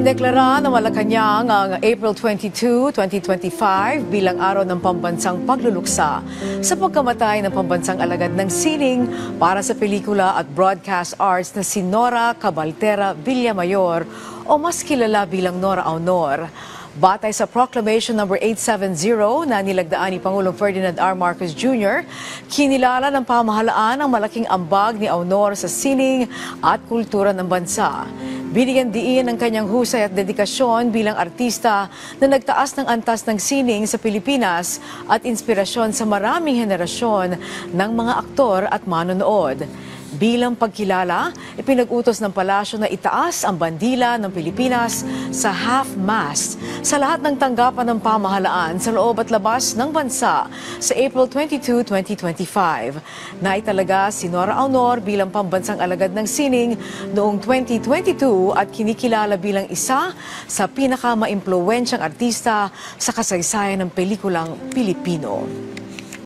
Idineklara ng Malacanang ang April 22, 2025 bilang araw ng pambansang pagluluksa sa pagkamatay ng pambansang alagad ng sining para sa pelikula at broadcast arts na si Nora Cabaltera Villamayor o mas kilala bilang Nora Aunor. Batay sa Proclamation No. 870 na nilagdaan ni Pangulong Ferdinand R. Marcos Jr., kinilala ng pamahalaan ang malaking ambag ni Aunor sa sining at kultura ng bansa. Binigyan diin ang kanyang husay at dedikasyon bilang artista na nagtaas ng antas ng sining sa Pilipinas at inspirasyon sa maraming henerasyon ng mga aktor at manonood. Bilang pagkilala, ipinag-utos ng palasyo na itaas ang bandila ng Pilipinas sa half-mast sa lahat ng tanggapan ng pamahalaan sa loob at labas ng bansa sa April 22, 2025. Naitalaga si Nora Aunor bilang pambansang alagad ng sining noong 2022 at kinikilala bilang isa sa pinakamaimpluwensyang artista sa kasaysayan ng pelikulang Pilipino.